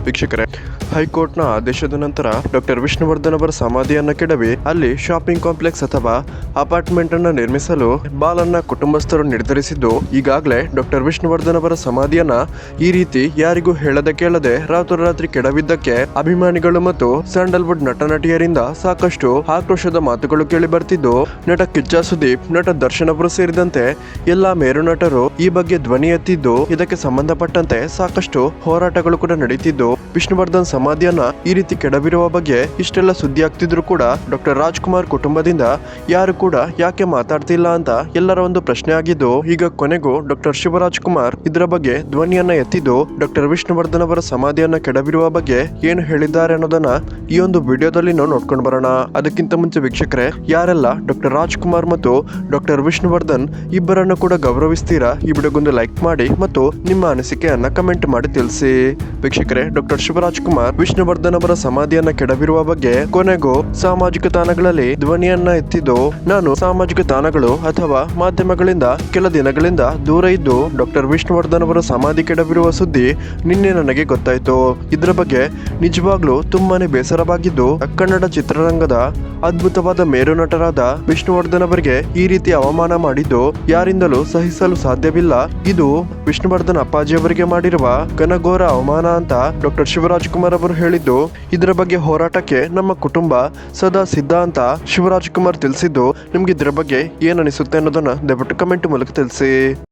ವೀಕ್ಷಕರೇ, ಹೈಕೋರ್ಟ್ನ ಆದೇಶದ ನಂತರ ಡಾಕ್ಟರ್ ವಿಷ್ಣುವರ್ಧನ್ ಅವರ ಸಮಾಧಿಯನ್ನ ಕೆಡವಿ ಅಲ್ಲಿ ಶಾಪಿಂಗ್ ಕಾಂಪ್ಲೆಕ್ಸ್ ಅಥವಾ ಅಪಾರ್ಟ್ಮೆಂಟ್ ಅನ್ನು ನಿರ್ಮಿಸಲು ಬಾಲನ್ನ ಕುಟುಂಬಸ್ಥರು ನಿರ್ಧರಿಸಿದ್ದು, ಈಗಾಗಲೇ ಡಾಕ್ಟರ್ ವಿಷ್ಣುವರ್ಧನ್ ಅವರ ಸಮಾಧಿಯನ್ನ ಈ ರೀತಿ ಯಾರಿಗೂ ಹೇಳದೆ ಕೇಳದೆ ರಾತ್ರೋರಾತ್ರಿ ಕೆಡವಿದ್ದಕ್ಕೆ ಅಭಿಮಾನಿಗಳು ಮತ್ತು ಸ್ಯಾಂಡಲ್ವುಡ್ ನಟ ನಟಿಯರಿಂದ ಸಾಕಷ್ಟು ಆಕ್ರೋಶದ ಮಾತುಗಳು ಕೇಳಿ ಬರ್ತಿದ್ದು, ನಟ ಕಿಚ್ಚ ಸುದೀಪ್, ನಟ ದರ್ಶನ್ ಅವರು ಸೇರಿದಂತೆ ಎಲ್ಲಾ ಮೇರು ನಟರು ಈ ಬಗ್ಗೆ ಧ್ವನಿ ಎತ್ತಿದ್ದು, ಇದಕ್ಕೆ ಸಂಬಂಧಪಟ್ಟಂತೆ ಸಾಕಷ್ಟು ಹೋರಾಟಗಳು ಕೂಡ ನಡೀತಿದ್ದು, ವಿಷ್ಣುವರ್ಧನ್ ಸಮಾಧಿಯನ್ನ ಈ ರೀತಿ ಕೆಡವಿರುವ ಬಗ್ಗೆ ಇಷ್ಟೆಲ್ಲ ಸುದ್ದಿ ಆಗ್ತಿದ್ರು ಕೂಡ ಡಾಕ್ಟರ್ ರಾಜ್ಕುಮಾರ್ ಕುಟುಂಬದಿಂದ ಯಾರು ಕೂಡ ಯಾಕೆ ಮಾತಾಡ್ತಿಲ್ಲ ಅಂತ ಎಲ್ಲರ ಒಂದು ಪ್ರಶ್ನೆ ಆಗಿದ್ದು, ಈಗ ಕೊನೆಗೂ ಡಾಕ್ಟರ್ ಶಿವರಾಜ್ ಕುಮಾರ್ ಇದರ ಬಗ್ಗೆ ಧ್ವನಿಯನ್ನ ಎತ್ತಿದ್ದು ಡಾಕ್ಟರ್ ವಿಷ್ಣುವರ್ಧನ್ ಅವರ ಸಮಾಧಿಯನ್ನ ಕೆಡವಿರುವ ಬಗ್ಗೆ ಏನು ಹೇಳಿದ್ದಾರೆ ಅನ್ನೋದನ್ನ ಈ ಒಂದು ವಿಡಿಯೋದಲ್ಲಿ ನಾವು ನೋಡ್ಕೊಂಡು ಬರೋಣ. ಅದಕ್ಕಿಂತ ಮುಂಚೆ ವೀಕ್ಷಕರೇ, ಯಾರೆಲ್ಲ ಡಾಕ್ಟರ್ ರಾಜ್ಕುಮಾರ್ ಮತ್ತು ಡಾಕ್ಟರ್ ವಿಷ್ಣುವರ್ಧನ್ ಇಬ್ಬರನ್ನು ಕೂಡ ಗೌರವಿಸ್ತೀರಾ, ಈ ವಿಡಿಯೋಗೊಂದು ಲೈಕ್ ಮಾಡಿ ಮತ್ತು ನಿಮ್ಮ ಅನಿಸಿಕೆಯನ್ನ ಕಮೆಂಟ್ ಮಾಡಿ ತಿಳಿಸಿ. ವೀಕ್ಷಕರೇ, ಡಾಕ್ಟರ್ ಶಿವರಾಜ್ ಕುಮಾರ್ ವಿಷ್ಣುವರ್ಧನ್ ಅವರ ಸಮಾಧಿಯನ್ನ ಕೆಡವಿರುವ ಬಗ್ಗೆ ಕೊನೆಗೂ ಸಾಮಾಜಿಕ ತಾಣಗಳಲ್ಲಿ ಧ್ವನಿಯನ್ನ ಎತ್ತಿದ್ದು, ನಾನು ಸಾಮಾಜಿಕ ತಾಣಗಳು ಅಥವಾ ಮಾಧ್ಯಮಗಳಿಂದ ಕೆಲ ದಿನಗಳಿಂದ ದೂರ ಇದ್ದು ಡಾಕ್ಟರ್ ವಿಷ್ಣುವರ್ಧನ್ ಅವರ ಸಮಾಧಿ ಕೆಡವಿರುವ ಸುದ್ದಿ ನಿನ್ನೆ ನನಗೆ ಗೊತ್ತಾಯ್ತು. ಇದರ ಬಗ್ಗೆ ನಿಜವಾಗ್ಲೂ ತುಂಬಾನೇ ಬೇಸರವಾಗಿದ್ದು, ಕನ್ನಡ ಚಿತ್ರರಂಗದ ಅದ್ಭುತವಾದ ಮೇರು ನಟರಾದ ವಿಷ್ಣುವರ್ಧನ್ ಅವರಿಗೆ ಈ ರೀತಿ ಅವಮಾನ ಮಾಡಿದ್ದು ಯಾರಿಂದಲೂ ಸಹಿಸಲು ಸಾಧ್ಯವಿಲ್ಲ. ಇದು ವಿಷ್ಣುವರ್ಧನ್ ಅಪ್ಪಾಜಿ ಅವರಿಗೆ ಮಾಡಿರುವ ಘನಘೋರ ಅವಮಾನ ಅಂತ ಡಾಕ್ಟರ್ ಶಿವರಾಜ್ ಕುಮಾರ್ ಅವರು ಹೇಳಿದ್ದು, ಇದರ ಬಗ್ಗೆ ಹೋರಾಟಕ್ಕೆ ನಮ್ಮ ಕುಟುಂಬ ಸದಾ ಸಿದ್ಧ ಅಂತ ಶಿವರಾಜ್ ಕುಮಾರ್ ತಿಳಿಸಿದ್ದು, ನಿಮ್ಗೆ ಇದರ ಬಗ್ಗೆ ಏನ್ ಅನಿಸುತ್ತೆ ಅನ್ನೋದನ್ನ ದಯವಿಟ್ಟು ಕಮೆಂಟ್ ಮೂಲಕ ತಿಳಿಸಿ.